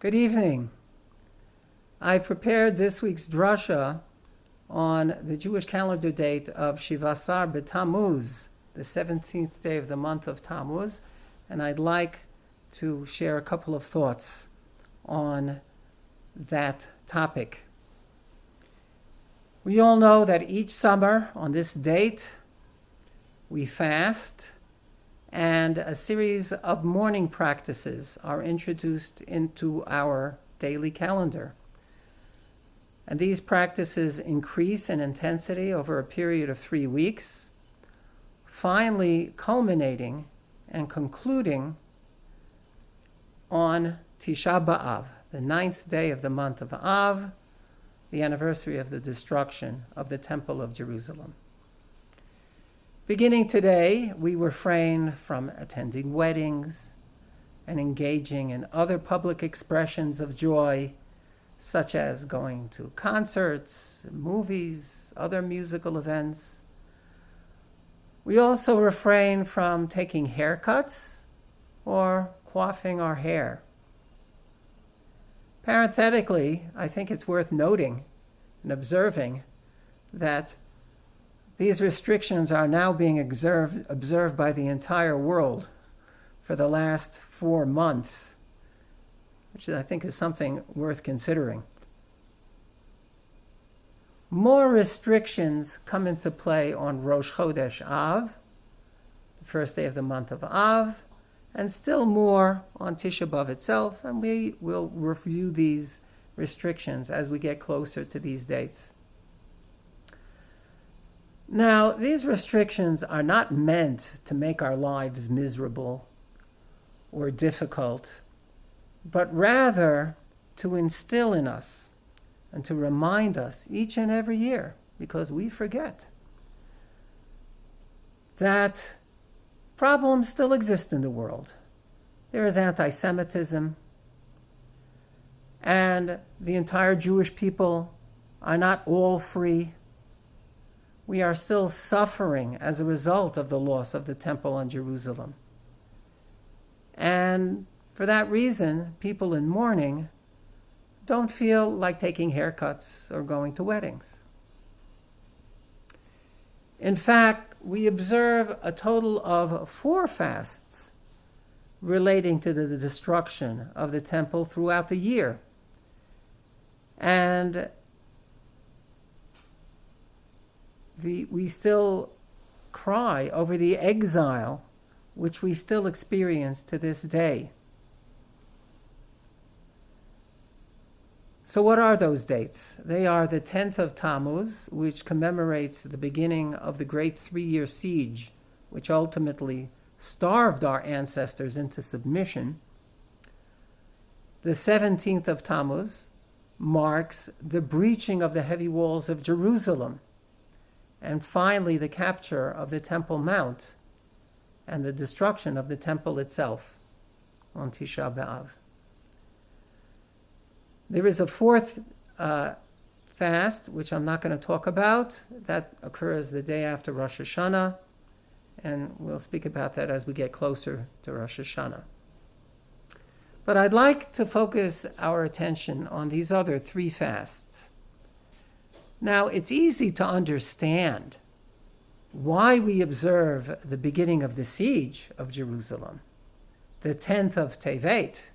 Good evening. I prepared this week's drasha on the Jewish calendar date of Shivasar biTamux, the 17th day of the month of Tammuz, and I'd like to share a couple of thoughts on that topic. We all know that each summer on this date we fast, and a series of mourning practices are introduced into our daily calendar. And these practices increase in intensity over a period of 3 weeks, finally culminating and concluding on Tisha B'Av, the 9th day of the month of Av, the anniversary of the destruction of the Temple of Jerusalem. Beginning today, we refrain from attending weddings and engaging in other public expressions of joy, such as going to concerts, movies, other musical events. We also refrain from taking haircuts or coiffing our hair. Parenthetically, I think it's worth noting and observing that these restrictions are now being observed by the entire world for the last 4 months, which I think is something worth considering. More restrictions come into play on Rosh Chodesh Av, the first day of the month of Av, and still more on Tisha B'Av itself, and we will review these restrictions as we get closer to these dates. Now, these restrictions are not meant to make our lives miserable or difficult, but rather to instill in us and to remind us each and every year, because we forget, that problems still exist in the world. There is anti-Semitism, and the entire Jewish people are not all free. We are still suffering as a result of the loss of the temple in Jerusalem. And for that reason, people in mourning don't feel like taking haircuts or going to weddings. In fact, we observe a total of 4 fasts relating to the destruction of the temple throughout the year. And we still cry over the exile which we still experience to this day. So what are those dates? They are the 10th of Tammuz, which commemorates the beginning of the great 3-year siege, which ultimately starved our ancestors into submission. The 17th of Tammuz marks the breaching of the heavy walls of Jerusalem, and finally the capture of the Temple Mount and the destruction of the temple itself on Tisha B'Av. There is a 4th fast, which I'm not going to talk about, that occurs the day after Rosh Hashanah, and we'll speak about that as we get closer to Rosh Hashanah. But I'd like to focus our attention on these other 3 fasts. Now, it's easy to understand why we observe the beginning of the siege of Jerusalem, the 10th of Tevet.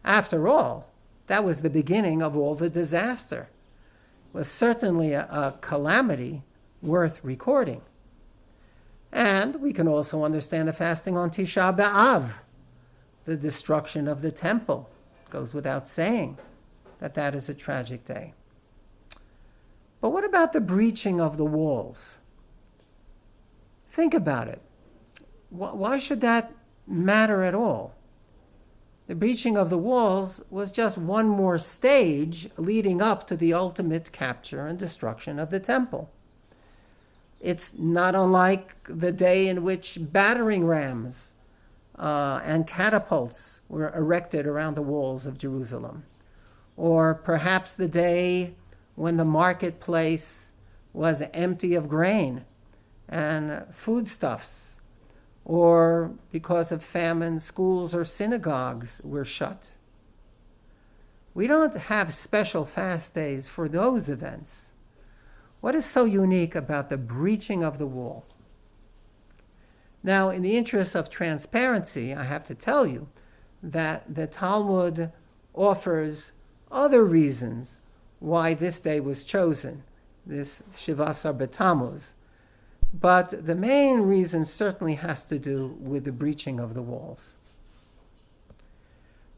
After all, that was the beginning of all the disaster. It was certainly a calamity worth recording. And we can also understand the fasting on Tisha B'Av, the destruction of the temple. It goes without saying that that is a tragic day. But what about the breaching of the walls? Think about it. Why should that matter at all? The breaching of the walls was just one more stage leading up to the ultimate capture and destruction of the temple. It's not unlike the day in which battering rams and catapults were erected around the walls of Jerusalem, or perhaps the day when the marketplace was empty of grain and foodstuffs, or because of famine, schools or synagogues were shut. We don't have special fast days for those events. What is so unique about the breaching of the wall? Now, in the interest of transparency, I have to tell you that the Talmud offers other reasons why this day was chosen, this Shivasar biTamux. But the main reason certainly has to do with the breaching of the walls.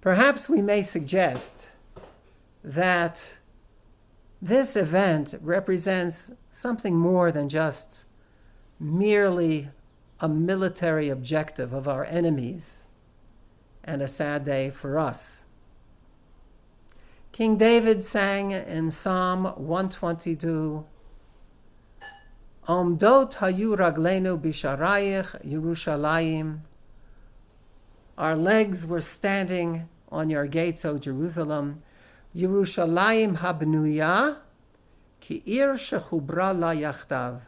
Perhaps we may suggest that this event represents something more than just merely a military objective of our enemies and a sad day for us. King David sang in Psalm 122, Omdot hayu ragleinu bisharayich Yerushalayim. Our legs were standing on your gates, O Jerusalem. Yerushalayim habnuya ki ir shechubra la yachtav.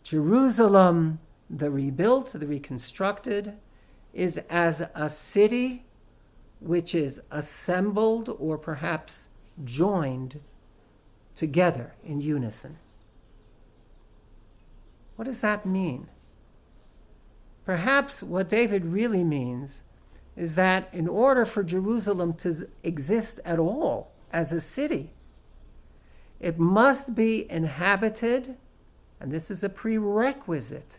Jerusalem, the rebuilt, the reconstructed, is as a city which is assembled or perhaps joined together in unison. What does that mean? Perhaps what David really means is that in order for Jerusalem to exist at all as a city, it must be inhabited, and this is a prerequisite,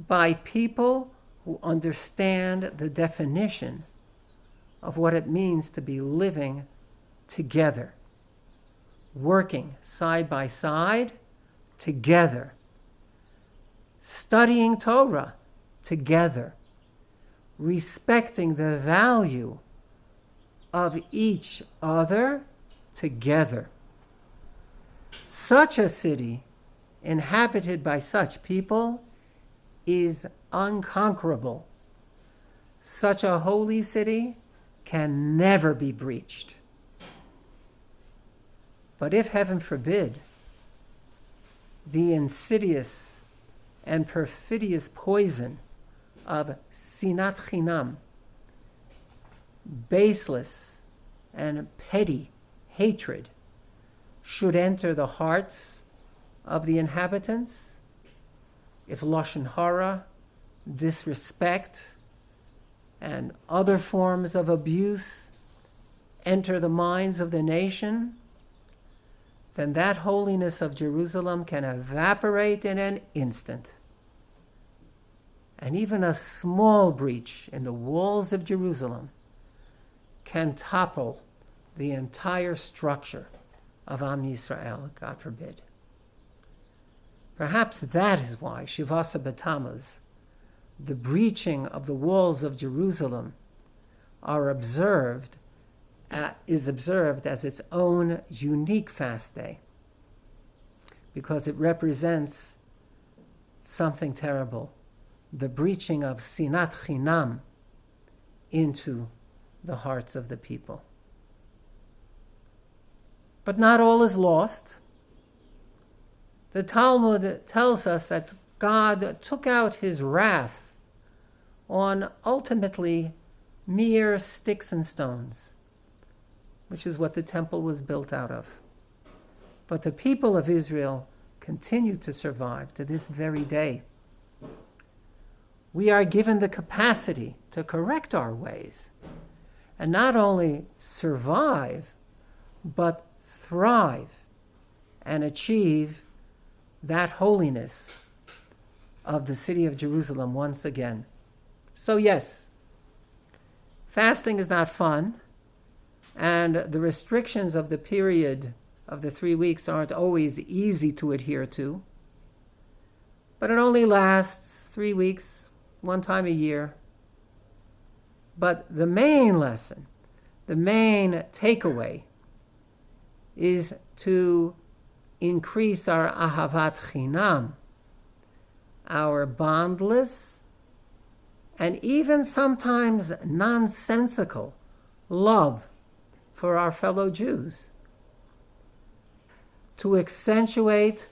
by people who understand the definition of what it means to be living together, working side by side together, studying Torah together, respecting the value of each other together. Such a city, inhabited by such people, is unconquerable. Such a holy city can never be breached. But if, heaven forbid, the insidious and perfidious poison of sinat chinam, baseless and petty hatred, should enter the hearts of the inhabitants, if lashon hara, disrespect, and other forms of abuse enter the minds of the nation, then that holiness of Jerusalem can evaporate in an instant. And even a small breach in the walls of Jerusalem can topple the entire structure of Am Yisrael, God forbid. Perhaps that is why Shivasar biTamuz, the breaching of the walls of Jerusalem, is observed as its own unique fast day, because it represents something terrible, the breaching of sinat chinam into the hearts of the people. But not all is lost. The Talmud tells us that God took out his wrath on ultimately mere sticks and stones, which is what the temple was built out of. But the people of Israel continue to survive to this very day. We are given the capacity to correct our ways and not only survive, but thrive and achieve that holiness of the city of Jerusalem once again. So yes, fasting is not fun, and the restrictions of the period of the 3 weeks aren't always easy to adhere to, but it only lasts 3 weeks, one time a year. But the main lesson, the main takeaway, is to increase our ahavat chinam, our bondless and even sometimes nonsensical love for our fellow Jews, to accentuate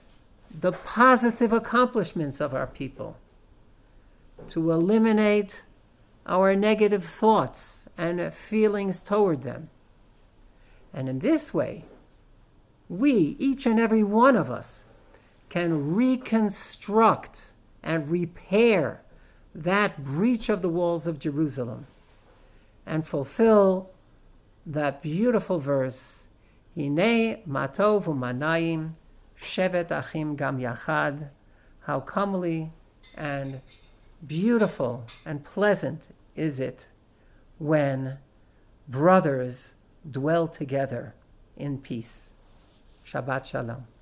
the positive accomplishments of our people, to eliminate our negative thoughts and feelings toward them, And in this way, we, each and every one of us, can reconstruct and repair that breach of the walls of Jerusalem and fulfill that beautiful verse, Hine matov u'manayim shevet achim gam yachad. How comely and beautiful and pleasant is it when brothers dwell together in peace. Shabbat Shalom.